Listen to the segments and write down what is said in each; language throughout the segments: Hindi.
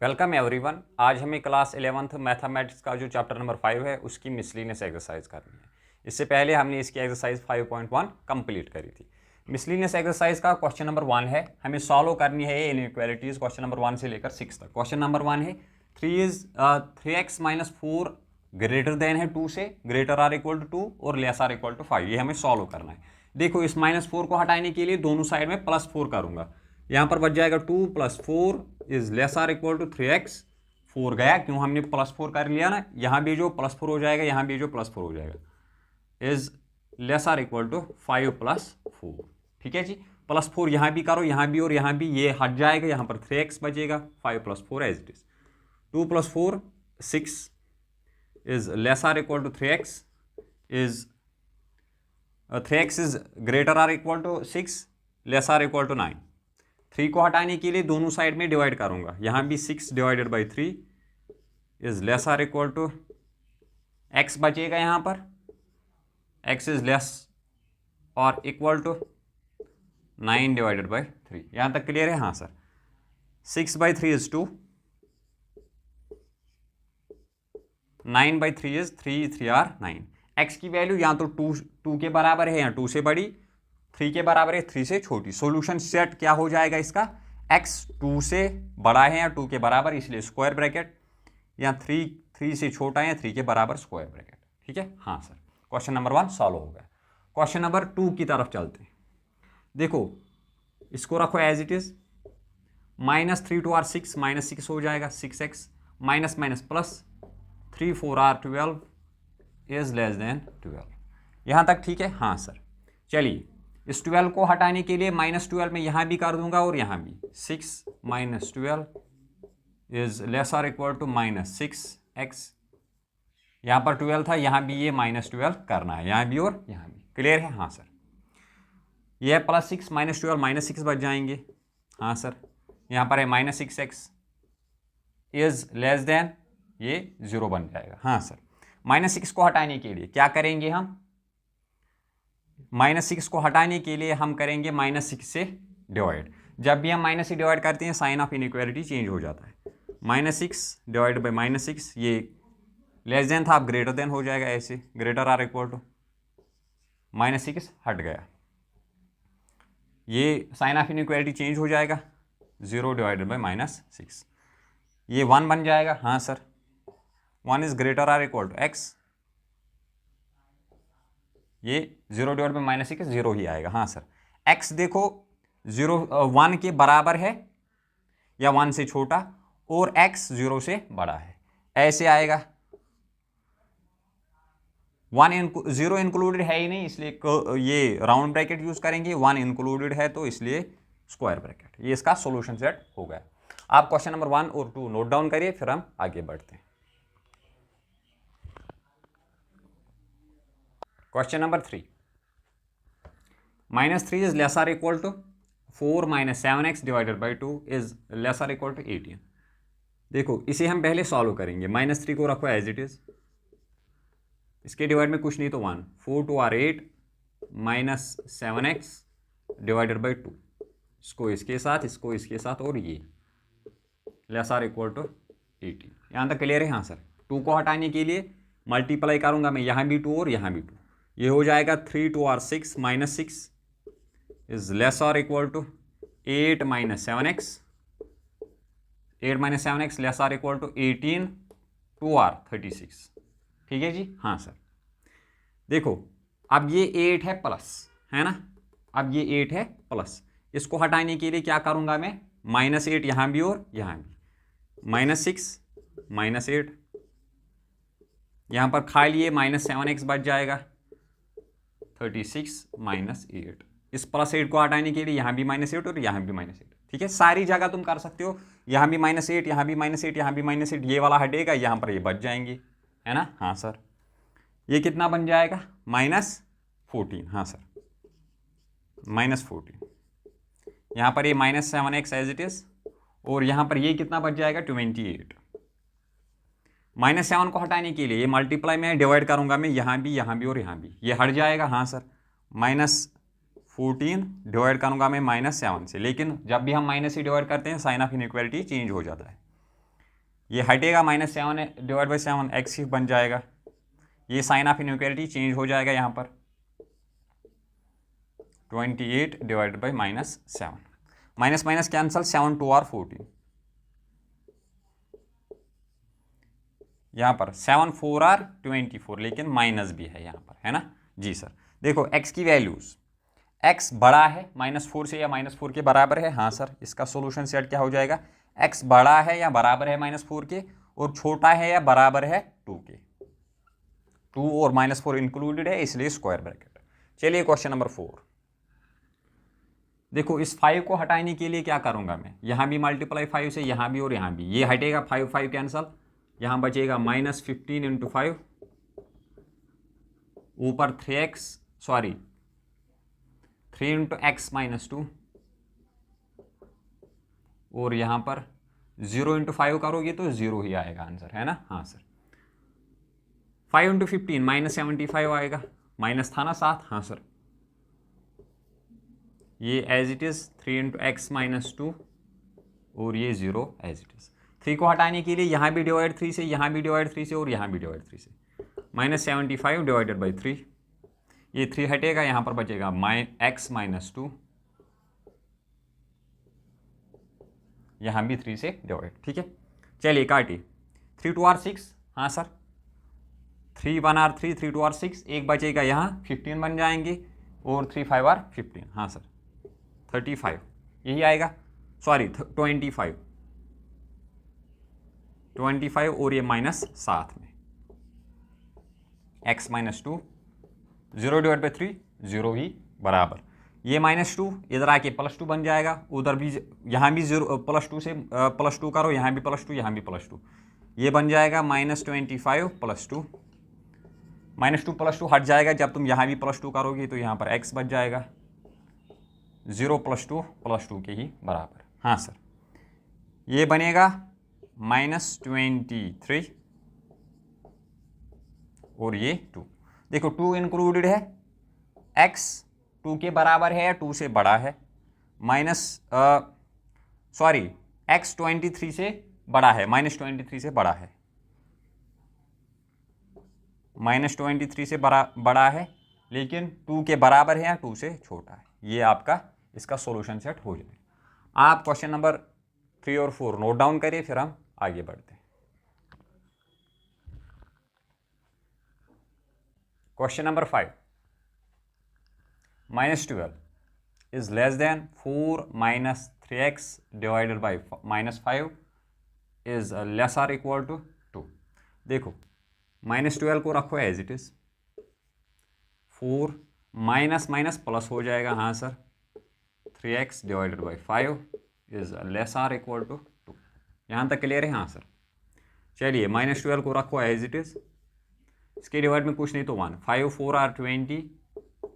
Welcome everyone. आज हमें क्लास 11th मैथमेटिक्स का जो चैप्टर नंबर 5 है उसकी मिसलिनियस एक्सरसाइज करनी है। इससे पहले हमने इसकी एक्सरसाइज 5.1 कंप्लीट करी थी। मिसलिनियस एक्सरसाइज का क्वेश्चन नंबर 1 है, हमें सॉल्व करनी है ये इनइक्वालिटीज क्वेश्चन नंबर 1 से लेकर 6 तक। क्वेश्चन नंबर 1 है 3x माइनस 4 ग्रेटर देन है 2 से, ग्रेटर आर इक्वल टू 2 और लेस आर इक्वल टू 5। ये हमें सॉल्व करना है। देखो इस -4 को हटाने के लिए दोनों साइड में +4 करूंगा, यहाँ पर बच जाएगा 2 + 4 is less or equal to 3x। 4 गया क्यों, हमने +4 कर लिया ना, यहाँ भी जो +4 हो जाएगा, यहाँ भी जो +4 हो जाएगा, is less or equal to 5 + 4। ठीक है जी, +4 यहाँ भी करो, यहाँ भी और यहाँ भी, ये हट जाएगा, यहाँ पर 3x बचेगा, 5 + 4 as it is. 2 + 4 6 is less or equal to 3x is 3x is greater or equal to 6, less or equal to 9। 3 को हटाने के लिए दोनों साइड में डिवाइड करूंगा, यहाँ भी 6 divided by 3 is less or equal to x बचेगा, यहाँ पर x इज लेस और इक्वल टू 9 डिवाइडेड बाई 3। यहाँ तक क्लियर है? हाँ sir. 6/3 is 2, 9/3 is 3, 3 or 9। x की वैल्यू यहाँ तो 2 के बराबर है, यहाँ 2 से बड़ी, 3 के बराबर है, 3 से छोटी। सॉल्यूशन सेट क्या हो जाएगा इसका, x 2 से बड़ा है या 2 के बराबर, इसलिए स्क्वायर ब्रैकेट, या 3 से छोटा है या 3 के बराबर, स्क्वायर ब्रैकेट। ठीक है? हाँ सर। क्वेश्चन नंबर 1 सॉल्व हो गया। क्वेश्चन नंबर 2 की तरफ चलते हैं। देखो इसको रखो एज इट इज, -3 2 r 6, -6 हो जाएगा, 6x minus minus plus 3 4 r 12 is less then 12। यहाँ तक ठीक है? हाँ सर। चलिए इस 12 को हटाने के लिए -12 में यहाँ भी कर दूंगा और यहाँ भी, 6 - 12 is less or equal to -6x। यहाँ पर 12 था, यहाँ भी ये -12 करना है, यहाँ भी और यहाँ भी। क्लियर है? हाँ सर। ये +6 - 12 -6 बच जाएंगे। हाँ सर। यहाँ पर है -6x इज लेस देन, ये 0 बन जाएगा। हाँ सर। -6 को हटाने के लिए क्या करेंगे हम, -6 को हटाने के लिए हम करेंगे -6 से डिवाइड। जब भी हम माइनस से डिवाइड करते हैं साइन ऑफ इनइक्वालिटी चेंज हो जाता है। -6 डिवाइड बाई -6, ये लेस देन था, अब ग्रेटर देन हो जाएगा, ऐसे ग्रेटर आर इक्वल टू, -6 हट गया, ये साइन ऑफ इनइक्वालिटी चेंज हो जाएगा, 0 डिवाइडेड बाई -6, ये 1 बन जाएगा। हाँ sir. 1 is greater or equal to x, ये 0 डिवाइड बाई -6 0 ही आएगा। हाँ सर। x देखो 1 के बराबर है या 1 से छोटा, और x 0 से बड़ा है, ऐसे आएगा। 0 इंक्लूडेड है ही नहीं, इसलिए ये राउंड ब्रैकेट यूज करेंगे, 1 इंक्लूडेड है तो इसलिए स्क्वायर ब्रैकेट। ये इसका सॉल्यूशन सेट हो गया। आप क्वेश्चन नंबर 1 और 2 नोट डाउन करिए, फिर हम आगे बढ़ते हैं। Question number 3, -3 is less or equal to 4 - 7x divided by 2 is less or equal to 18। देखो इसे हम पहले सॉल्व करेंगे। -3 को रखो एज इट इज, इसके डिवाइड में कुछ नहीं तो 1, 4 2 r 8 - 7x डिवाइडेड बाई 2, इसको इसके साथ, इसको इसके साथ, और ये लेस आर इक्वल टू 18। यहाँ तक क्लियर है? हाँ सर। 2 को हटाने के लिए मल्टीप्लाई करूंगा मैं, यहाँ भी 2 और यहाँ भी 2, ये हो जाएगा 3 2 r 6 - 6 is less or equal to 8 - 7x, 8 - 7x less or equal to 18 2 r 36। ठीक है जी? हाँ सर। देखो अब ये 8 है प्लस, है ना, अब ये 8 है प्लस, इसको हटाने के लिए क्या करूंगा मैं, -8 यहाँ भी और यहाँ भी, -6 -8, यहाँ पर खा लिए, -7x बच जाएगा, 36 - 8। इस +8 को हटाने के लिए यहाँ भी -8 और यहाँ भी -8। ठीक है? सारी जगह तुम कर सकते हो, यहाँ भी -8, यहाँ भी -8, यहाँ भी -8, ये वाला हटेगा, यहाँ पर ये बच जाएंगे, है ना? हाँ सर। ये कितना बन जाएगा, -14। हाँ सर, -14। यहाँ पर ये -7x एज इट इज, और यहाँ पर ये कितना बच जाएगा, 28। -7 को हटाने के लिए ये मल्टीप्लाई में डिवाइड करूंगा मैं, यहाँ भी और यहाँ भी, ये हट जाएगा। हाँ सर। -14 डिवाइड करूंगा मैं -7 से, लेकिन जब भी हम माइनस से डिवाइड करते हैं साइन ऑफ इनइक्वालिटी चेंज हो जाता है। ये हटेगा -7 डिवाइड बाई 7 एक्स बन जाएगा। ये साइन ऑफ इनइक्वालिटी चेंज हो जाएगा यहाँ पर 28 divided by -7 minus minus cancel 7 2 और 14 यहाँ पर 7 4 और 24 लेकिन माइनस भी है यहाँ पर है ना जी सर। देखो x की वैल्यूज x बड़ा है -4 से या -4 के बराबर है। हाँ सर इसका सोल्यूशन सेट क्या हो जाएगा x बड़ा है या बराबर है -4 के और छोटा है या बराबर है 2 के। 2 और -4 इंक्लूडेड है इसलिए स्क्वायर ब्रैकेट। चलिए क्वेश्चन नंबर 4। देखो इस 5 को हटाने के लिए क्या करूंगा मैं, यहाँ भी मल्टीप्लाई 5 से यहाँ भी और यहाँ भी, ये हटेगा 5 5 कैंसल, यहाँ बचेगा -15 इंटू 5 ऊपर 3 इंटू एक्स -2 और यहाँ पर 0 इंटू 5 करोगे तो 0 ही आएगा आंसर है ना। हाँ सर 5 इंटू 15 -75 आएगा, माइनस था ना 7। हाँ सर ये as it is 3 into x -2 और ये 0 एज इट इज़। 3 को हटाने के लिए यहाँ भी डिवाइड 3 से, यहाँ भी डिवाइड 3 से और यहाँ भी डिवाइड 3 से, -75 डिवाइडेड बाई 3, ये 3 हटेगा, यहाँ पर बचेगा x -2, यहाँ भी 3 से डिवाइड। ठीक है चलिए काटिए 3 2 और 6। हाँ सर 3 1 और 3 3 2 और 6, एक बचेगा यहाँ 15 बन जाएंगे और 3 5 और 15। हाँ सर 35 यही आएगा, सॉरी 25 और ये -7 में x -2 0 डिवाइड बाई 3 0 ही बराबर, ये -2 इधर आके +2 बन जाएगा, उधर भी यहाँ भी 0 +2 से +2 करो, यहाँ भी +2 यहाँ भी +2, ये बन जाएगा -25 +2 -2 +2 हट जाएगा, जब तुम यहाँ भी +2 करोगे तो यहाँ पर x बच जाएगा 0 +2 +2 के ही बराबर। हाँ सर ये बनेगा -23 और ये 2, देखो 2 इंक्लूडेड है, x 2 के बराबर है या 2 से बड़ा है, x 23 से बड़ा है, -23 से बड़ा है, -23 से बड़ा है लेकिन 2 के बराबर है या 2 से छोटा है, ये आपका इसका सॉल्यूशन सेट हो जाएगा। आप क्वेश्चन नंबर 3 और 4 नोट डाउन करिए फिर हम आगे बढ़ते हैं। Question number 5, -12 is less than 4 - 3x divided by -5 is less or equal to 2। देखो -12 को रखो as it is, 4 minus minus plus हो जाएगा। हाँ sir 3x divided by 5 is less और इक्वल टू 2, यहाँ तक क्लियर है। हाँ सर चलिए -12 को रखो एज इट इज, इसके डिवाइड में कुछ नहीं तो 1, 5 4 और 20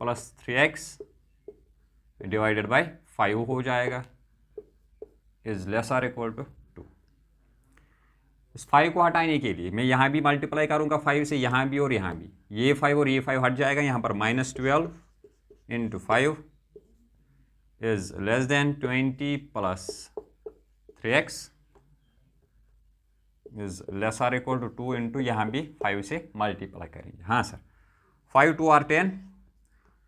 प्लस 3x डिवाइडेड बाई 5 हो जाएगा इज लेस और इक्वल टू 2। इस 5 को हटाने के लिए मैं यहाँ भी मल्टीप्लाई करूँगा 5 से, यहाँ भी और यहाँ भी, ये 5 और ये 5 हट जाएगा, यहाँ पर -12 into 5 is less then 20 plus 3x is less और इक्वल टू 2 इंटू यहाँ भी 5 से मल्टीप्लाई करेंगे। हाँ सर 5 2 और 10,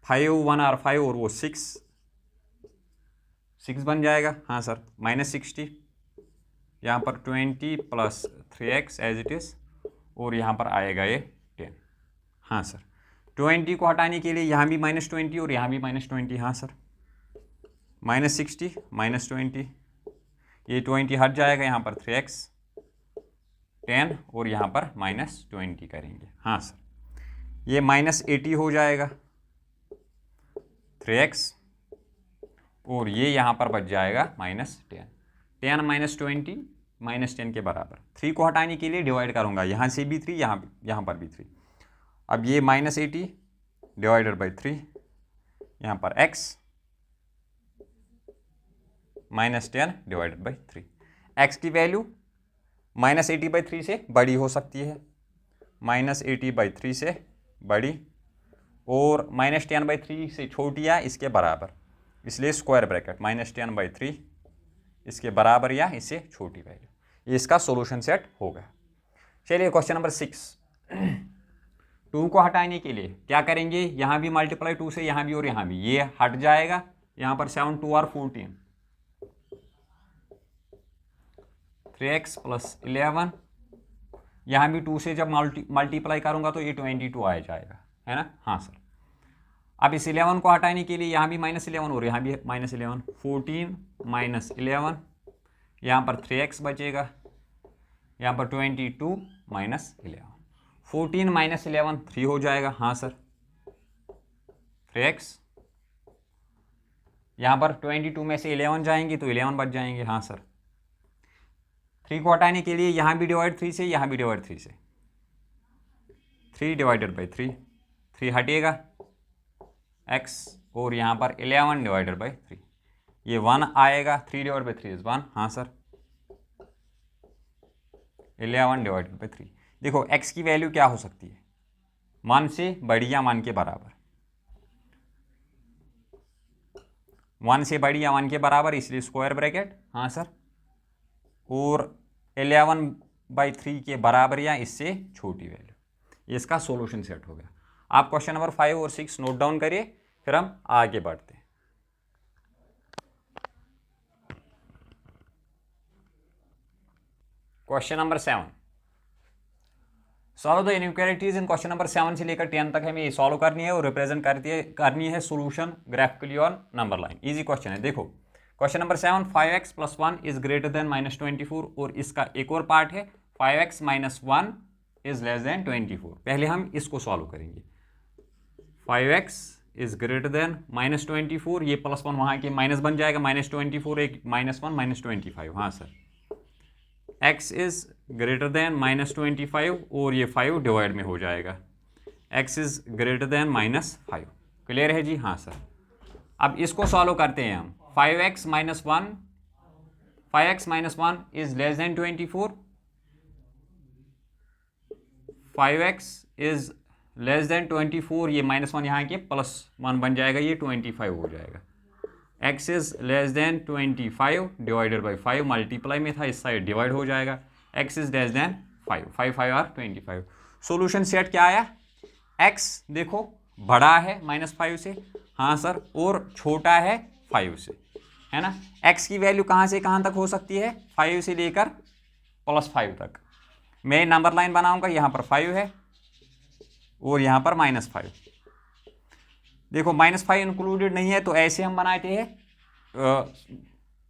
5 1 और 5 और वो 6 बन जाएगा। हाँ सर -60, यहाँ पर 20 plus 3x as it is और यहाँ पर आएगा ये 10। हाँ सर 20 को हटाने के लिए यहाँ भी -20 और यहाँ भी -20। हाँ सर -60 -20, ये 20 हट जाएगा, यहाँ पर 3x 10 और यहाँ पर -20 करेंगे। हाँ सर ये -80 हो जाएगा 3x और ये यहाँ पर बच जाएगा -10, 10 -20 -10 के बराबर। 3 को हटाने के लिए डिवाइड करूँगा, यहाँ से भी 3, यहाँ पर भी 3, अब ये -80 डिवाइडेड बाई 3, यहाँ पर x -10 डिवाइडेड बाई 3, x की वैल्यू -80/3 से बड़ी हो सकती है, -80/3 से बड़ी और -10/3 से छोटी या इसके बराबर, इसलिए स्क्वायर ब्रैकेट -10/3 इसके बराबर या इससे छोटी वैल्यू। ये इसका सोल्यूशन सेट हो गया। चलिए क्वेश्चन नंबर 6। 2 को हटाने के लिए क्या करेंगे, यहाँ भी मल्टीप्लाई 2 से, यहाँ भी और यहाँ भी, ये हट जाएगा। यहाँ पर 7 2 और 14, 3x + 11, यहाँ भी 2 से जब मल्टीप्लाई करूँगा तो ये 22 आ जाएगा, है ना। हाँ सर। अब इस 11 को हटाने के लिए यहाँ भी -11 और यहाँ भी -11, 14 - 11, यहाँ पर 3x बचेगा, यहाँ पर 22 - 11, 14 - 11 3 हो जाएगा। हाँ सर। 3x, यहाँ पर 22 में से 11 जाएंगे तो 11 बच जाएंगे। हाँ सर। 3 को हटाने के लिए यहाँ भी डिवाइड 3 से, यहाँ भी डिवाइड 3 से, 3 ÷ 3, 3 हटेगा x, और यहाँ पर 11 ÷ 3, ये 1 आएगा। 3 ÷ 3 = 1। हाँ सर। 11 ÷ 3। देखो x की वैल्यू क्या हो सकती है, 1 से बड़ी या 1 के बराबर, 1 से बड़ी या 1 के बराबर, इसलिए स्क्वायर ब्रैकेट। हाँ सर। और 11/3 के बराबर या इससे छोटी वैल्यू, ये इसका सॉल्यूशन सेट हो गया। आप क्वेश्चन नंबर 5 और 6 नोट डाउन करिए, फिर हम आगे बढ़ते हैं। Question number 7, solve the inequalities in question number 7 से लेकर 10 तक हमें ये सॉल्व करनी है और रिप्रेजेंट करनी है solution graphically on number line. Easy question है। देखो question number 7, 5x + 1 is greater than -24, और इसका एक और पार्ट है 5x - 1 इज लेस देन 24। पहले हम इसको सॉल्व करेंगे। 5x इज ग्रेटर देन -24, ये +1 वहाँ के माइनस बन जाएगा, -24 एक -1 -25। हाँ sir. x is greater than -25, और ये 5 डिवाइड में हो जाएगा, x is greater than -5। Clear है जी। हाँ सर। अब इसको सॉल्व करते हैं हम। 5x - 1 is less then 24, 5x is less then 24, ये -1 यहाँ के +1 बन जाएगा, ये 25 हो जाएगा। x is less then 25 divided by 5, multiply में था, इस साइड डिवाइड हो जाएगा। x इज लेस देन 5, 5 5 और 25। सोल्यूशन सेट क्या आया, x देखो बड़ा है -5 से, हाँ सर, और छोटा है 5 से, है ना। x की वैल्यू कहाँ से कहाँ तक हो सकती है, 5 से लेकर +5 तक। मैं नंबर लाइन बनाऊंगा, यहाँ पर 5 है और यहाँ पर -5। देखो -5 इंक्लूडेड नहीं है, तो ऐसे हम बनाते हैं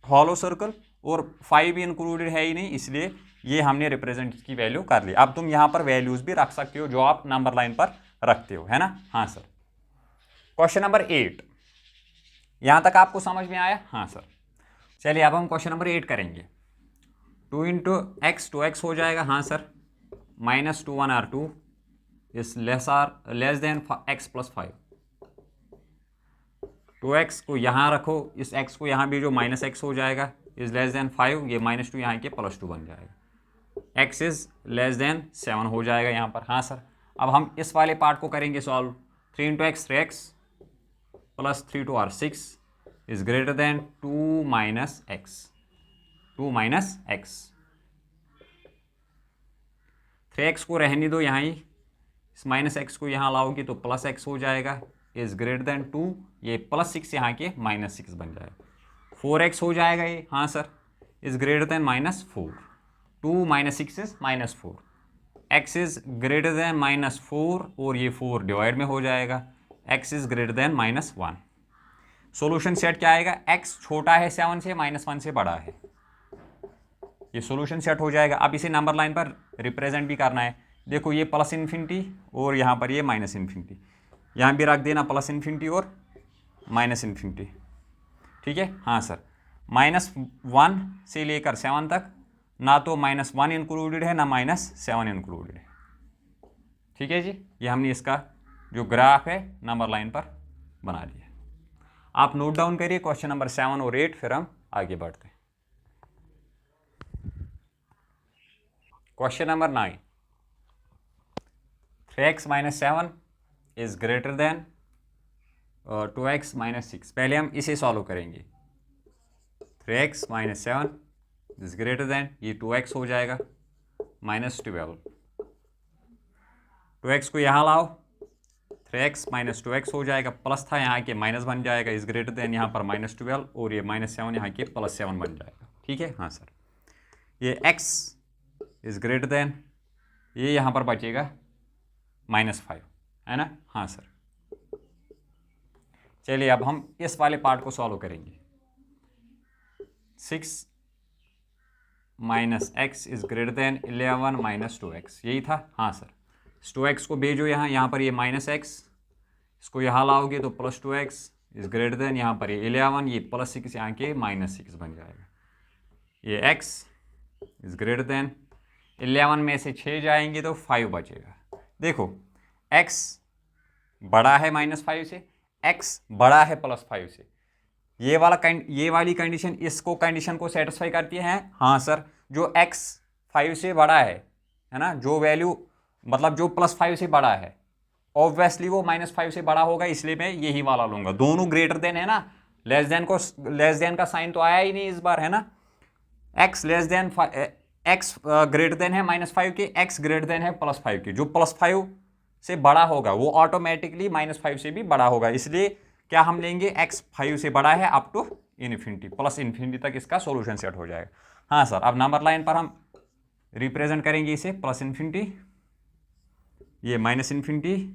हॉलो सर्कल, और 5 भी इंक्लूडेड है ही नहीं, इसलिए ये हमने रिप्रेजेंट की वैल्यू कर ली। अब तुम यहाँ पर वैल्यूज भी रख सकते हो जो आप नंबर लाइन पर रखते हो, है ना। हाँ सर। क्वेश्चन नंबर 8, यहाँ तक आपको समझ में आया। हाँ सर। चलिए अब हम क्वेश्चन नंबर 8 करेंगे। 2 × x 2x हो जाएगा। हाँ सर। -21 और 2 is less than x + 5। 2x को यहाँ रखो, इस x को यहाँ भी जो -x हो जाएगा, इज लेस देन 5, ये -2 यहाँ के +2 बन जाएगा। x इज लेस देन 7 हो जाएगा यहाँ पर। हाँ सर। अब हम इस वाले पार्ट को करेंगे सॉल्व। 3 × x 3x + 3 2 और 6 is greater than 2 - x, 2 - x। 3x को रहने दो यहाँ ही, इस -x को यहाँ लाओगे तो +x हो जाएगा, इज ग्रेटर देन 2, ये +6 यहाँ के -6 बन जाएगा। 4x हो जाएगा ये। हाँ sir. Is greater than -4, 2 - 6 is -4, x is greater than -4, और ये 4 डिवाइड में हो जाएगा, x is greater than -1। Solution set क्या आएगा, x छोटा है 7 से, -1 से बड़ा है, ये सॉल्यूशन सेट हो जाएगा। अब इसे नंबर लाइन पर रिप्रेजेंट भी करना है। देखो ये +∞ और यहाँ पर ये -∞, यहाँ भी रख देना +∞ और -∞। ठीक है। हाँ सर। -1 से लेकर 7 तक ना तो -1 इंक्लूडेड है ना -7 इंक्लूडेड है। ठीक है जी। ये हमने इसका जो ग्राफ है नंबर लाइन पर बना लिया। आप नोट डाउन करिए क्वेश्चन नंबर 7 और 8, फिर हम आगे बढ़ते हैं। Question number 9, 3x - 7 is greater than 2x - 6। पहले हम इसे सॉल्व करेंगे। 3x - 7 इज ग्रेटर देन, ये 2x हो जाएगा -12, 2x को यहाँ लाओ 3x - 2x हो जाएगा, प्लस था यहाँ के माइनस बन जाएगा, इज ग्रेटर देन यहाँ पर -12 और ये -7 यहाँ के +7 बन जाएगा। ठीक है, हाँ सर। ये x इज ग्रेटर देन, ये यहाँ पर बचेगा -5, है ना, हाँ सर। चलिए अब हम इस वाले पार्ट को सॉल्व करेंगे। 6 - x is greater than 11 - 2x, यही था, हाँ सर। 2x को भेजो यहाँ पर ये -x, इसको यहाँ लाओगे तो +2x इज ग्रेटर देन, यहाँ पर ये 11, ये +6 यहाँ के -6 बन जाएगा। ये x इज ग्रेटर देन 11 में से 6 जाएंगे तो 5 बचेगा। देखो x बड़ा है -5 से, x बड़ा है +5 से, ये वाली कंडीशन इसको कंडीशन को सेटिस्फाई करती है, हाँ सर। जो x 5 से बड़ा है ना, जो वैल्यू मतलब जो +5 से बड़ा है, ऑब्वियसली वो -5 से बड़ा होगा, इसलिए मैं यही वाला लूंगा। दोनों ग्रेटर देन है ना, लेस देन का साइन तो आया ही नहीं इस बार, है ना। x ग्रेटर देन है -5 के, x ग्रेटर देन है +5 के, जो +5 से बड़ा होगा वो ऑटोमेटिकली -5 से भी बड़ा होगा, इसलिए क्या हम लेंगे, x 5 से बड़ा है अप टू इन्फिनिटी, +∞ तक इसका सॉल्यूशन सेट हो जाएगा। हाँ सर, अब नंबर लाइन पर हम रिप्रेजेंट करेंगे इसे +∞, ये -∞,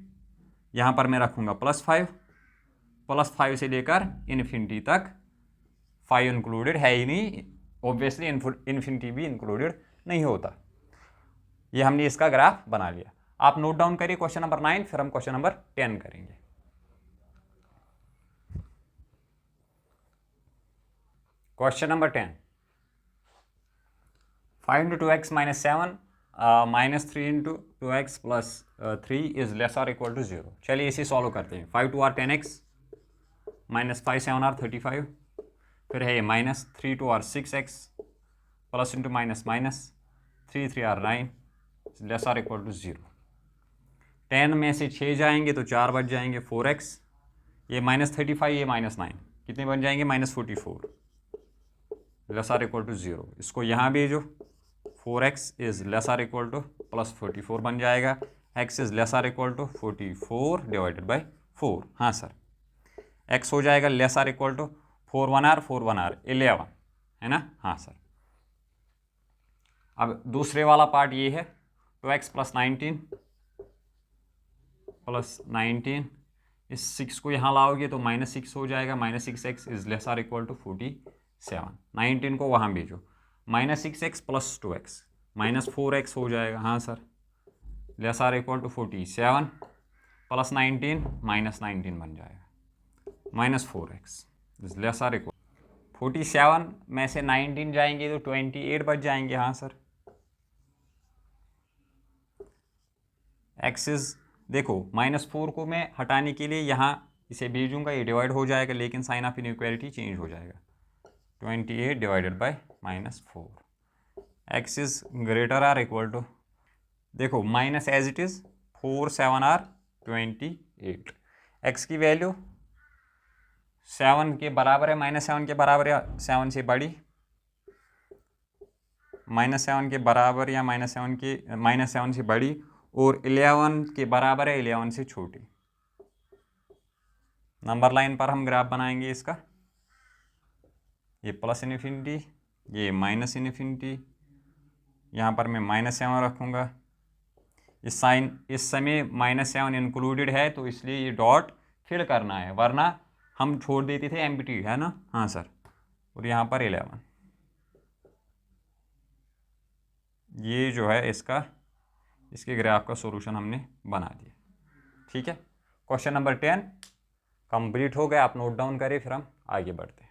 यहाँ पर मैं रखूँगा +5 से लेकर इन्फिनिटी तक, 5 इंक्लूडेड है ही नहीं, ऑब्वियसली इन्फिनिटी भी इंक्लूडेड नहीं होता। ये हमने इसका ग्राफ बना लिया। आप नोट डाउन करिए क्वेश्चन नंबर 9, फिर हम क्वेश्चन नंबर 10 करेंगे। Question number 10, find 2x - 7 -3 × 2x + 3 is less और इक्वल टू 0। चलिए इसे सॉल्व करते हैं। 5 2 = 10x, -5 7 = 35, फिर है ये -3 2 = 6x, plus into minus minus, 3 3 = 9, less और इक्वल टू 0। 10 में से 6 जाएंगे तो 4 बच जाएंगे, 4x, ये -35, ये -9, कितने बन जाएंगे, -44, लेस और इक्वल टू 0। इसको यहाँ भेजो, 4x इज लेस और इक्वल टू +44 बन जाएगा, x इज लेस और इक्वल टू 44 / 4। हाँ सर, x हो जाएगा लेस और इक्वल टू 4 1 r 4 1 r 11, है ना, हाँ सर। अब दूसरे वाला पार्ट ये है, 2x + 19, इस 6 को यहाँ लाओगे तो -6 हो जाएगा, -6x इज लेस और इक्वल टू 47। 19 को वहाँ भेजो, -6x + 2x, -4x हो जाएगा, हाँ सर, लेस और इक्वल टू 47, + 19 -19 बन जाएगा, -4x इज लेस और इक्वल 47 में से 19 जाएंगे तो 28 बच जाएंगे, हाँ सर। एक्सिस देखो, -4 को मैं हटाने के लिए यहाँ इसे भेजूंगा, ये डिवाइड हो जाएगा, लेकिन साइन ऑफ इनइक्वालिटी चेंज हो जाएगा, 28 / -4। X is greater or equal to, देखो minus as it is 4 7 = 28। X की वैल्यू 7 के बराबर है, -7 के बराबर या 7 से बड़ी, -7 के बराबर या -7 से बड़ी, और 11 के बराबर है 11 से छोटी। नंबर लाइन पर हम ग्राफ बनाएंगे इसका, ये +∞, ये -∞, यहाँ पर मैं -7 रखूँगा। इस समय -7 इंक्लूडेड है तो इसलिए ये डॉट फिल करना है, वरना हम छोड़ देते थे एम्प्टी, है ना, हाँ सर। और यहाँ पर 11, ये जो है इसके ग्राफ का सॉल्यूशन हमने बना दिया। ठीक है, क्वेश्चन नंबर 10 कंप्लीट हो गया, आप नोट डाउन करें, फिर हम आगे बढ़ते हैं।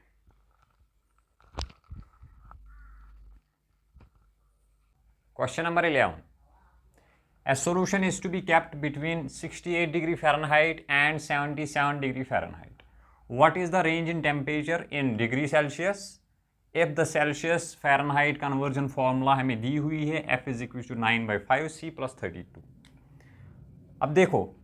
Question number 11, a solution is to be kept between 68 degree Fahrenheit and 77 degree Fahrenheit. What is the range in temperature in degree Celsius if the Celsius Fahrenheit conversion formula हमें दी हुई है, F = 9/5 C + 32। अब देखो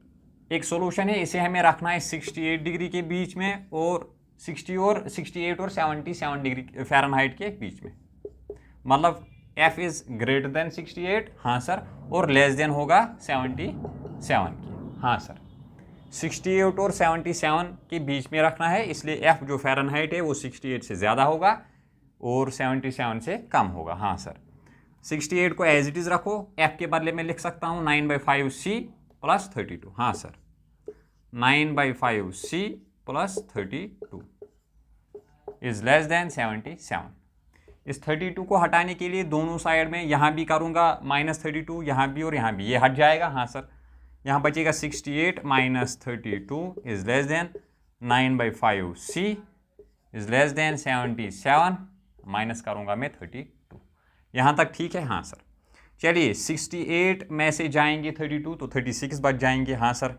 एक सोल्यूशन है, इसे हमें रखना है 68 डिग्री के बीच में और 68 और 77 डिग्री फ़ारेनहाइट के बीच में। मतलब f इज़ ग्रेटर देन 68, हाँ सर, और लेस देन होगा 77 की, हाँ सर। 68 और 77 के बीच में रखना है, इसलिए f जो फ़ारेनहाइट है वो 68 से ज़्यादा होगा और 77 से कम होगा, हाँ सर। 68 को एज इट इज़ रखो, f के बदले में लिख सकता हूँ 9/5c प्लस 32, हाँ sir, 9/5c plus 32 is less than 77। इस 32 को हटाने के लिए दोनों साइड में यहाँ भी करूँगा -32, यहाँ भी और यहाँ भी, ये हट जाएगा, हाँ सर। यहाँ बचेगा 68 minus 32 is less than 9/5c is less than 77, minus करूँगा मैं 32। यहाँ तक ठीक है, हाँ सर। चलिए 68 में से जाएंगे 32 तो 36 बच जाएंगे, हाँ sir.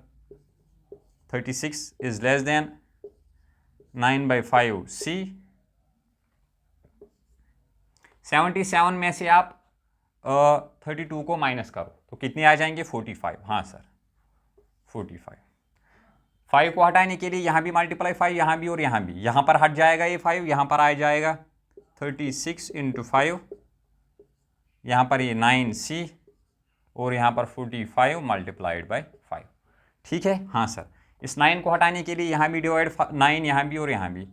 36 is less than 9/5c। 77 में से आप 32 को माइनस करो तो कितने आ जाएंगे 45, हाँ सर 45। 5 को हटाने के लिए यहाँ भी मल्टीप्लाई 5, यहाँ भी और यहाँ भी, यहाँ पर हट जाएगा ये 5, यहाँ पर आ जाएगा 36 × 5, यहाँ पर ये 9c और यहाँ पर 45 मल्टीप्लाइड बाई 5, ठीक है, हाँ सर। इस 9 को हटाने के लिए यहाँ भी डिवाइड 9, यहाँ भी और यहाँ भी,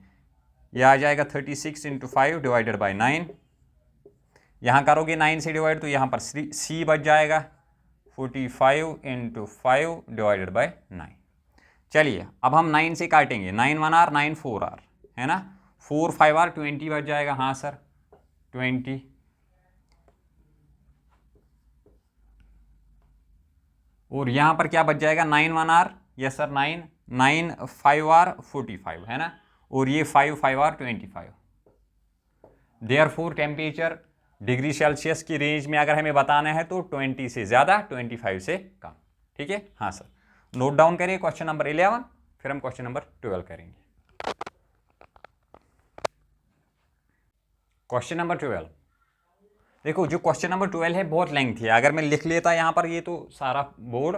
यह आ जाएगा 36 × 5 डिवाइडेड बाई 9। यहाँ करोगे 9 से डिवाइड तो यहाँ पर c बच जाएगा 45 × 5 डिवाइडेड बाई 9। चलिए अब हम 9 से काटेंगे, 9 1 r 9 4 r है ना, 4 5 r 20 बच जाएगा, हाँ सर 20। और यहाँ पर क्या बच जाएगा 9 1 r, यस सर 9 9 5 r 45 है ना, और ये 5 5 r 25। Therefore temperature degree Celsius की रेंज में अगर हमें बताना है तो 20 से ज़्यादा 25 से कम, ठीक है, हाँ सर। नोट डाउन करिए क्वेश्चन नंबर 11, फिर हम क्वेश्चन नंबर 12 करेंगे। क्वेश्चन नंबर 12, देखो जो क्वेश्चन नंबर 12 है बहुत लेंथी है, अगर मैं लिख लेता यहाँ पर ये तो सारा बोर्ड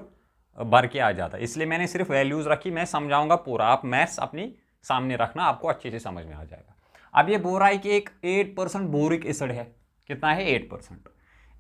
भर के आ जाता, इसलिए मैंने सिर्फ वैल्यूज़ रखी, मैं समझाऊंगा पूरा, आप मैथ्स अपनी सामने रखना, आपको अच्छे से समझ में आ जाएगा। अब ये बोल रहा है कि एक 8% बोरिक एसिड है, कितना है 8%,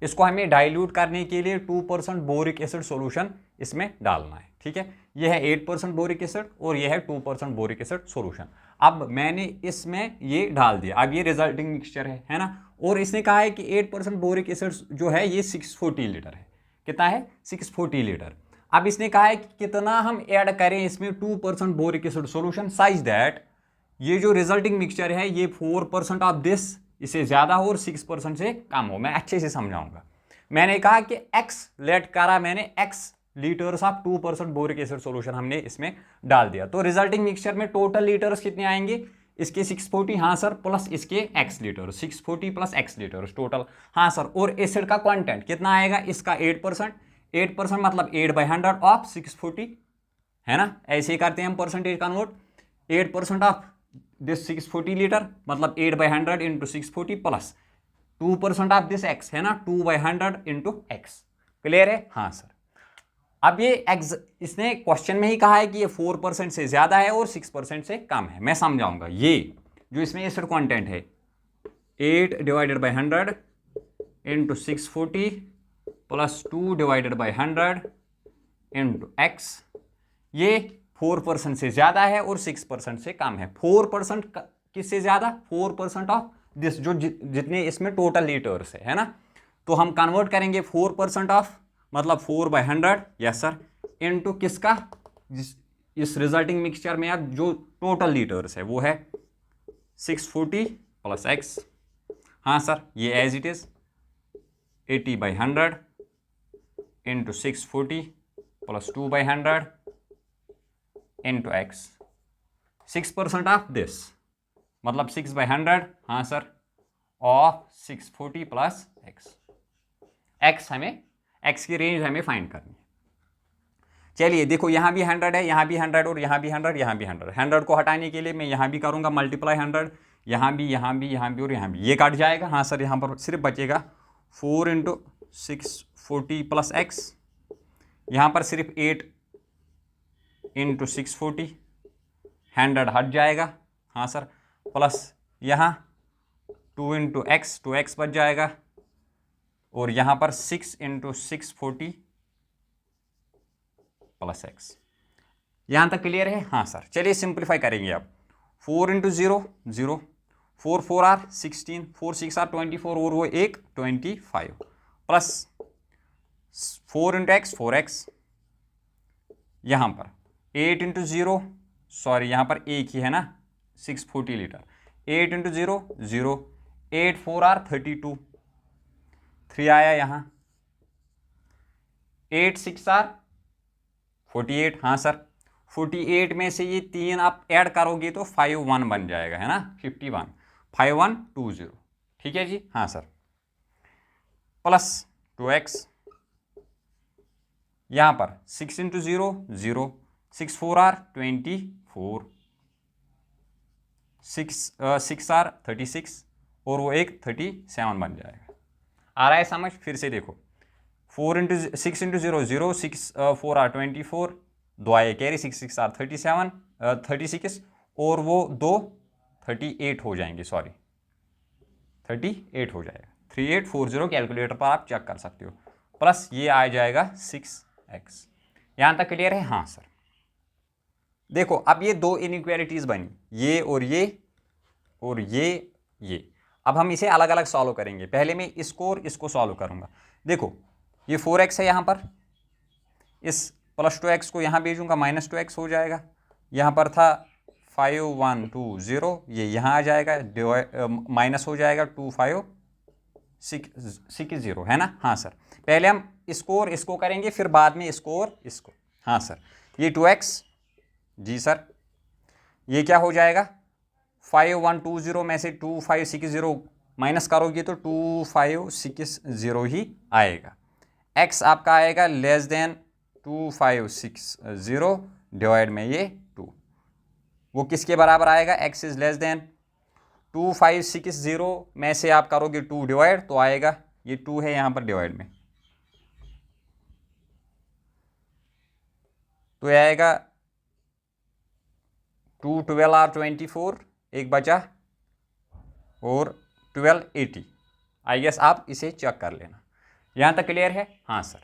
इसको हमें डाइल्यूट करने के लिए 2% बोरिक एसिड सॉल्यूशन इसमें डालना है, ठीक है। यह है 8% बोरिक एसिड और यह है 2% बोरिक एसिड सॉल्यूशन। अब मैंने इसमें ये डाल दिया, अब ये रिजल्टिंग मिक्सचर है ना, और इसने कहा है कि 8% बोरिक एसिड जो है ये 640 लीटर है, कितना है 640 लीटर। अब इसने कहा है कि कितना हम ऐड करें इसमें 2% boric acid solution size that ये जो रिजल्टिंग मिक्सचर है ये 4% ऑफ दिस, इससे ज़्यादा हो और 6% से कम हो। मैं अच्छे से समझाऊंगा। मैंने कहा कि x लेट करा मैंने x litres of 2% boric acid solution हमने इसमें डाल दिया, तो रिजल्टिंग मिक्सचर में टोटल लीटर्स कितने आएंगे, इसके 640, हाँ सर, प्लस इसके x litre, 640 plus x litres total, हाँ सर। और एसिड का क्वांटेंट कितना आएगा, इसका 8% मतलब 8/100 ऑफ 640 है ना, ऐसे ही करते हैं हम percentage convert. 8% of this 640 litre मतलब 8/100 into 640 plus 2% of this x है ना, 2/100 इंटू x। क्लियर है, हाँ सर। अब ये x इसने क्वेश्चन में ही कहा है कि ये 4% से ज्यादा है और 6% से कम है, मैं समझाऊंगा। ये जो इसमें एसिड कंटेंट है 8/100 इंटू 640 प्लस 2/100 इंटू x, ये 4% से ज़्यादा है और 6% से कम है। 4% किससे ज़्यादा, 4% ऑफ दिस जो जितने इसमें टोटल लीटर्स है ना, तो हम कन्वर्ट करेंगे 4% ऑफ मतलब 4/100, यस सर, इनटू किसका, इस रिजल्टिंग मिक्सचर में अब जो टोटल लीटर्स है वो है 640 प्लस x, हाँ सर, ये as it is 80/100 into 640 plus 2/100 into x। 6% of this मतलब 6/100, हाँ सर, ऑफ 640 प्लस x हमें x की रेंज हमें फाइंड करनी है। चलिए देखो यहाँ भी 100 है, यहाँ भी 100 और यहाँ भी 100, यहाँ भी 100। 100 को हटाने के लिए मैं यहाँ भी करूँगा मल्टीप्लाई 100, यहाँ भी यहाँ भी यहाँ भी और यहाँ भी, ये कट जाएगा, हाँ सर। यहाँ पर सिर्फ बचेगा 4 इंटू 640 प्लस x, यहाँ पर सिर्फ 8 इंटू 640, 100 हट जाएगा, हाँ सर, प्लस यहाँ 2 इंटू एक्स, 2x बच जाएगा, और यहाँ पर 6 इंटू 640 प्लस एक्स। यहाँ तक क्लियर है? हाँ सर। चलिए सिंप्लीफाई करेंगे अब। 4 इंटू 0 0, 4 4 आर 16, 4 6 आर 24, और वो एक 25 प्लस 4 इंटू एक्स 4x, यहाँ पर 8 इंटू 0, सॉरी यहाँ पर एक ही है ना, 640 लीटर, 8 इंटू 0 0, 8 4 आर 32, 3 आया यहाँ, 8 6 आर 48, हाँ सर। 48 में से ये 3 आप ऐड करोगे तो 51 बन जाएगा, है ना, 51 5120, ठीक है जी, हाँ सर। प्लस 2x, यहाँ पर 6 इंटू 0 0, 6 4 आर 24, 6 आर 36, और वो एक 37 बन जाएगा। आ रहा है समझ? फिर से देखो, 4 इंटू 6 इंटू 0 0, 6 4 आर 24, 2 आए कैरी, 6 6 आर 37 36, और वो 2 38 हो जाएंगे, सॉरी 38 हो जाएगा, 3840 कैलकुलेटर पर आप चेक कर सकते हो। प्लस ये आ जाएगा 6x। यहाँ तक क्लियर है? हाँ सर। देखो अब ये दो इनइक्वालिटीज़ बनी, ये और ये और ये। अब हम इसे अलग अलग सॉल्व करेंगे। पहले मैं इसको और इसको सॉल्व करूँगा। देखो ये 4x है, यहाँ पर इस प्लस 2x को यहाँ भेजूँगा, माइनस 2x हो जाएगा। यहाँ पर था 5120, ये यहाँ आ जाएगा, माइनस हो जाएगा 2560, है ना? हाँ सर। पहले हम इसको और इसको करेंगे, फिर बाद में इसको और इसको। हाँ सर। ये 2x, जी सर, ये क्या हो जाएगा, 5120 में से 2560 माइनस करोगे तो 2560 ही आएगा। x आपका आएगा लेस देन 2560 डिवाइड में ये 2, वो किसके बराबर आएगा, x इज लेस देन 2560 में से आप करोगे 2 डिवाइड तो आएगा, ये 2 है यहाँ पर डिवाइड में, तो ये आएगा 2 12 आर 24, एक बचा, और 1280। आई गेस आप इसे चेक कर लेना। यहाँ तक क्लियर है? हाँ सर।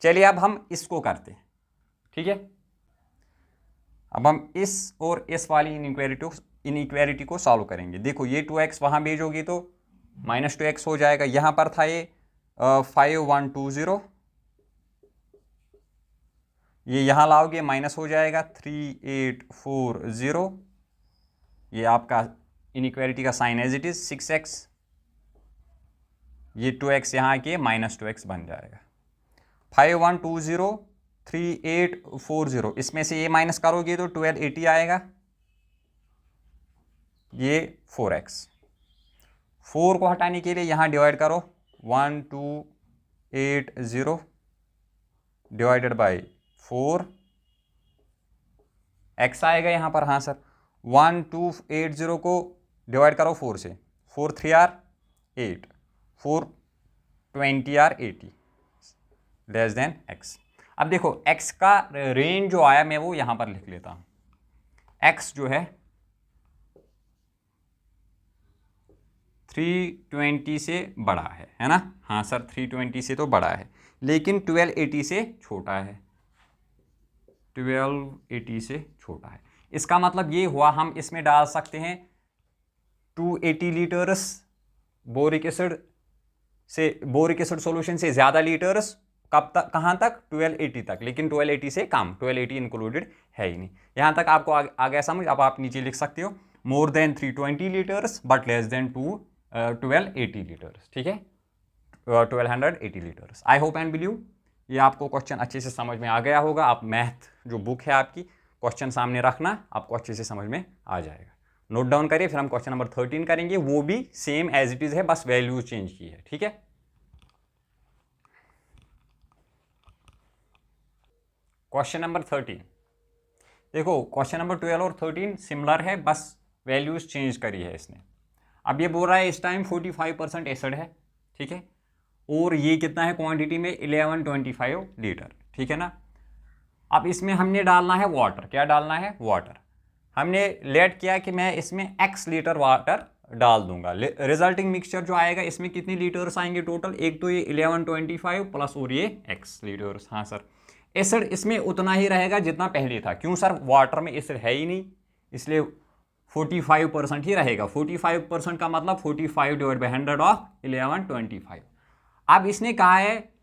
चलिए अब हम इसको करते हैं, ठीक है। अब हम इस और इस वाली इनइक्वालिटी को सॉल्व करेंगे। देखो ये 2x वहाँ भेजोगे तो माइनस 2x हो जाएगा। यहाँ पर था ये 5120, ये यहाँ लाओगे माइनस हो जाएगा 3840, ये आपका इनइक्वालिटी का sign as it is 6x, ये 2x यहाँ के माइनस 2x बन जाएगा। 5120 3840, इसमें से ये माइनस करोगे तो 1280 आएगा, ये 4x। 4 को हटाने के लिए यहाँ डिवाइड करो, 1280 डिवाइडेड बाई 4, x आएगा यहाँ पर। हाँ सर। 1280 को डिवाइड करो 4 से, 4 3 or 8, 4 20 or 80 less than x। अब देखो x का रेंज जो आया मैं वो यहाँ पर लिख लेता हूँ। x जो है 320 से बड़ा है ना? हाँ सर, 320 से तो बड़ा है, लेकिन 1280 से छोटा है, 1280 से छोटा है। इसका मतलब ये हुआ हम इसमें डाल सकते हैं 280 लीटर्स बोरिक एसिड सॉल्यूशन से ज़्यादा लीटर्स, कब तक, कहाँ तक, 1280 तक, लेकिन 1280 से कम, 1280 इंक्लूडेड है ही नहीं। यहाँ तक आपको आ गया समझ? अब आप नीचे लिख सकते हो more than 320 litres but less than 1280 litres, ठीक है, 1280 litres. I hope and believe ये आपको क्वेश्चन अच्छे से समझ में आ गया होगा। आप मैथ जो बुक है आपकी, क्वेश्चन सामने रखना, आपको अच्छे से समझ में आ जाएगा। नोट डाउन करिए, फिर हम क्वेश्चन नंबर 13 करेंगे, वो भी सेम एज इट इज़ है, बस वैल्यू चेंज की है, ठीक है। क्वेश्चन नंबर 13, देखो क्वेश्चन नंबर 12 और 13 सिमिलर है, बस वैल्यूज चेंज करी है इसने। अब ये बोल रहा है इस टाइम 45% एसिड है, ठीक है, और ये कितना है क्वांटिटी में, 1125 लीटर, ठीक है ना। अब इसमें हमने डालना है वाटर, क्या डालना है, वाटर। हमने लेट किया कि मैं इसमें x लीटर वाटर डाल दूंगा। रिजल्टिंग मिक्सचर जो आएगा इसमें कितने लीटर्स आएंगे टोटल, एक तो ये 1125 प्लस और ये x लीटर्स। हाँ सर, एसिड इसमें उतना ही रहेगा जितना पहले था। क्यों सर, वाटर में एसिड है ही नहीं, इसलिए 45% ही रहेगा। 45% का मतलब 45 डिवाइड बाई 100 ऑफ 1125। अब इसने कहा है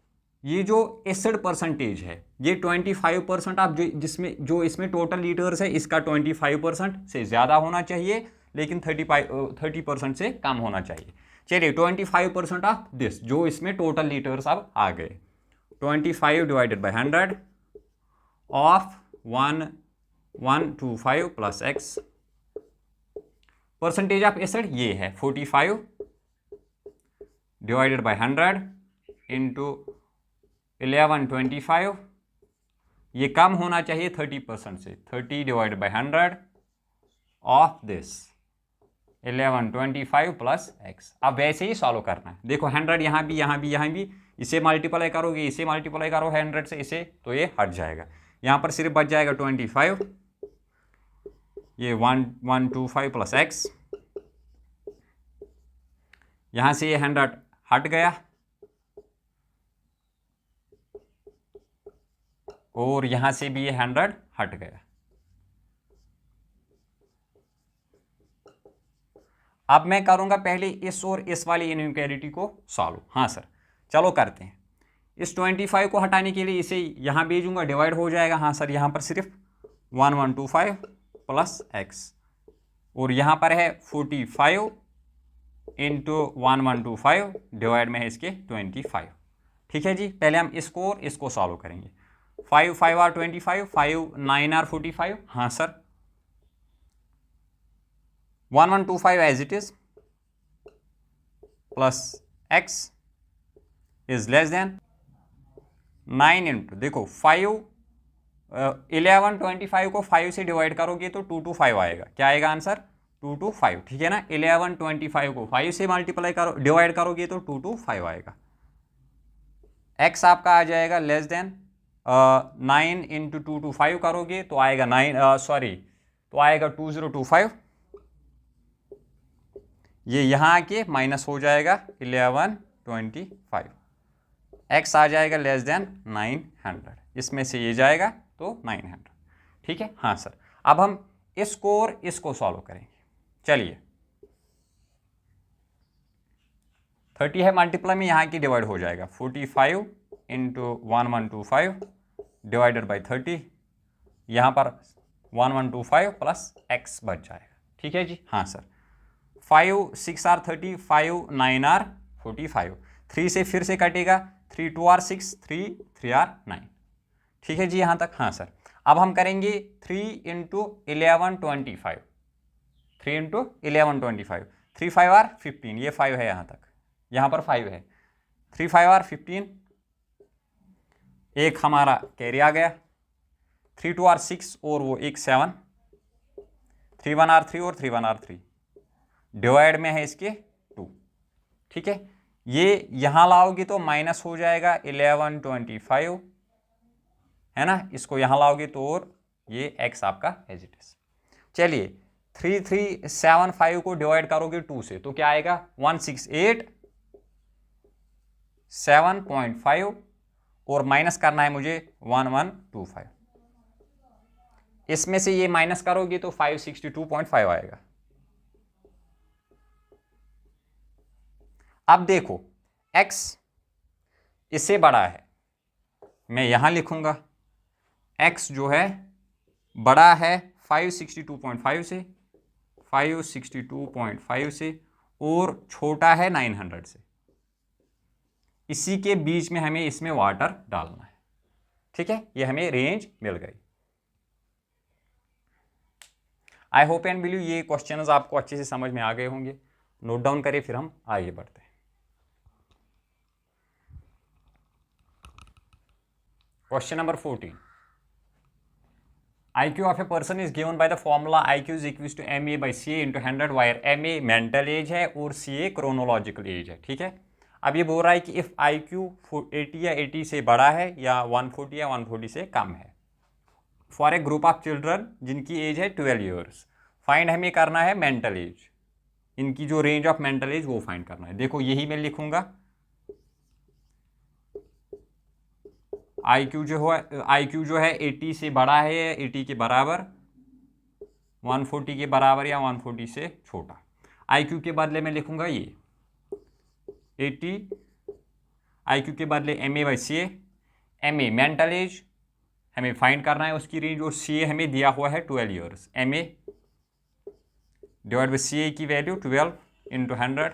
ये जो एसिड परसेंटेज है ये 25%, आप जो इसमें टोटल लीटर्स है इसका 25% से ज़्यादा होना चाहिए, लेकिन 30% से कम होना चाहिए। चलिए 25% ऑफ दिस, जो इसमें टोटल लीटर्स अब आ गए, 25 divided by 100 of 1125 plus x। Percentage of acid ये है 45 डिवाइडेड बाई 100 इंटू 1125, ये कम होना चाहिए 30% से, 30 divided by 100 of this 1125 plus x। अब वैसे ही सॉल्व करना है। देखो 100 यहाँ भी, यहाँ भी, यहाँ भी, इसे मल्टीप्लाई करोगे, इसे मल्टीप्लाई करो 100 से इसे, तो ये हट जाएगा। यहाँ पर सिर्फ बच जाएगा 25, ये 1125 प्लस x, यहाँ से ये 100 हट गया और यहाँ से भी ये 100 हट गया। अब मैं करूँगा पहले इस और इस वाली इनइक्वालिटी को सॉल्व। हाँ सर, चलो करते हैं। इस 25 को हटाने के लिए इसे यहाँ भेजूंगा, डिवाइड हो जाएगा। हाँ सर, यहाँ पर सिर्फ 1125 प्लस x और यहाँ पर है 45 इंटू 1125 डिवाइड में है इसके 25। ठीक है जी, पहले हम इसको और इसको सॉल्व करेंगे। 5 5 आर 25, 5 9 आर 45। हाँ sir, 1125 as it is plus x is less than 9 into, देखो 5 1125 को 5 से डिवाइड करोगे तो 225 आएगा। क्या आएगा आंसर, 225। ठीक है ना, 1125 को 5 से मल्टीप्लाई करो, डिवाइड करोगे तो 225 आएगा। x आपका आ जाएगा लेस देन 9 इंटू 225 करोगे तो आएगा 2025। ये यहाँ आके माइनस हो जाएगा 1125, x आ जाएगा लेस देन 900, इसमें से ये जाएगा तो 900। ठीक है। हाँ सर, अब हम इसको और इसको सॉल्व करेंगे। चलिए 30 है, मल्टीप्लाई में यहाँ की डिवाइड हो जाएगा, 45 इंटू 1125 डिवाइडेड बाई 30, यहाँ पर 1125 प्लस x बच जाएगा। ठीक है जी। हाँ सर, 5 6 आर 30, 5 9 आर 45, 3 से फिर से कटेगा, 3 2 आर 6, 3 3 आर 9। ठीक है जी यहाँ तक। हाँ सर, अब हम करेंगे 3 इंटू 1125, 3 इंटू 1125, 3 5 आर 15, ये 5 है यहाँ तक, यहाँ पर 5 है, 3 5 आर 15, एक हमारा कैरी आ गया, 3 2 आर 6 और वो एक 7, 3 1 आर 3 और 3 1 आर 3, डिवाइड में है इसके 2। ठीक है, ये यहाँ लाओगे तो माइनस हो जाएगा 1125, है ना, इसको यहाँ लाओगे तो और ये x आपका एज इट इज। चलिए 3375 को डिवाइड करोगे 2 से तो क्या आएगा, 1687.5 और माइनस करना है मुझे 1125, इसमें से ये माइनस करोगे तो 562.5 आएगा। अब देखो x इससे बड़ा है, मैं यहां लिखूंगा x जो है बड़ा है 562.5 से, 562.5 से और छोटा है 900 से, इसी के बीच में हमें इसमें वाटर डालना है। ठीक है, ये हमें रेंज मिल गई। आई होप एंड बिलीव ये क्वेश्चंस आपको अच्छे से समझ में आ गए होंगे। नोट डाउन करें, फिर हम आगे बढ़ते हैं। Question number 14. IQ of a person is given by the formula IQ is equals to MA by CA into 100, where MA mental age है और CA chronological age है। ठीक है, अब ये बोल रहा है कि if IQ 80 या 80 से बड़ा है या 140 या 140 से कम है for a group of children जिनकी एज है 12 ईयर्स, फाइंड हमें करना है मेंटल एज। इनकी जो रेंज ऑफ मेंटल एज वो फाइंड करना है। देखो यही मैं लिखूंगा, IQ जो है 80 से बड़ा है या 80 के बराबर, 140 के बराबर या 140 से छोटा। IQ के बदले में लिखूंगा ये 80, IQ के बदले MA/CA। MA मेंटल एज हमें फाइंड करना है उसकी रेंज, और CA हमें दिया हुआ है 12 years. MA divide by CA की वैल्यू 12 इंटू 100,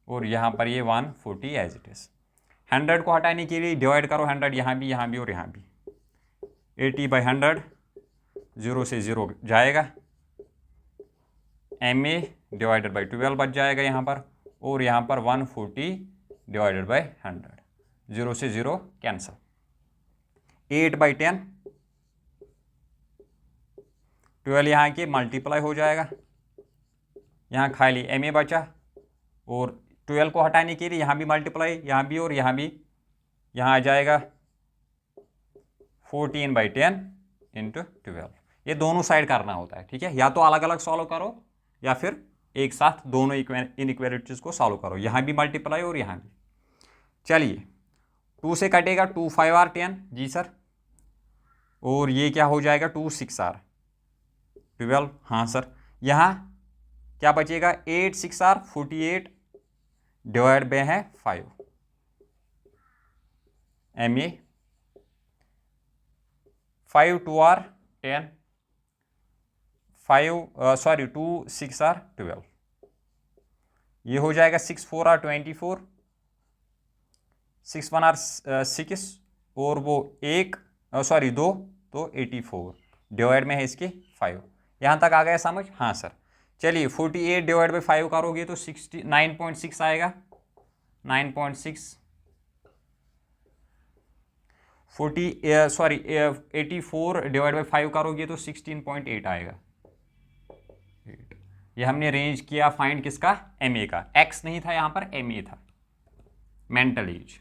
और यहाँ पर ये 140 एज इट इज़। 100 को हटाने के लिए डिवाइड करो 100 यहाँ भी और यहाँ भी। 80/100 0 से 0 जाएगा, MA डिवाइडेड बाई 12 बच जाएगा यहाँ पर, और यहाँ पर 140 डिवाइडेड बाई 100, 0 से 0 कैंसल। 8/10, 12 यहाँ के मल्टीप्लाई हो जाएगा, यहाँ खाली MA बचा, और 12 को हटाने के लिए यहाँ भी मल्टीप्लाई, यहाँ भी और यहाँ भी, यहाँ आ जाएगा 14/10 इंटू 12। ये दोनों साइड करना होता है, ठीक है। या तो अलग अलग सॉल्व करो या फिर एक साथ दोनों इनइक्वालिटीज को सॉल्व करो, यहाँ भी मल्टीप्लाई और यहाँ भी। चलिए 2 से कटेगा 2 5 R 10 जी सर, और ये क्या हो जाएगा 2 6 R 12, हाँ सर। यहाँ क्या बचेगा 8 6 R 48 डिवाइड बाय है 5, MA 5 2 R 10, 2 6 R 12, ये हो जाएगा 6 4 R 24, 6 1 R 6, और वो 2 तो 84 डिवाइड में है इसके 5। यहाँ तक आ गया समझ? हाँ सर। चलिए 48 डिवाइड बाई 5 करोगे तो 9.6 आएगा, 9.6। 84 डिवाइड बाई 5 करोगे तो 16.8 आएगा। ये हमने रेंज किया फाइंड किसका? MA का। X नहीं था यहाँ पर, MA था, मेंटल एज।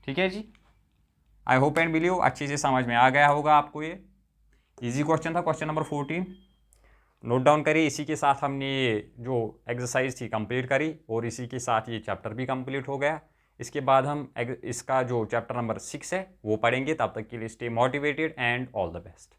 ठीक है जी, आई होप एंड बिलीव अच्छे से समझ में आ गया होगा आपको। ये इजी क्वेश्चन था, क्वेश्चन नंबर 14। नोट डाउन करिए। इसी के साथ हमने ये जो एक्सरसाइज थी कंप्लीट करी, और इसी के साथ ये चैप्टर भी कंप्लीट हो गया। इसके बाद हम इसका जो चैप्टर नंबर 6 है वो पढ़ेंगे। तब तक के लिए stay motivated and all the best.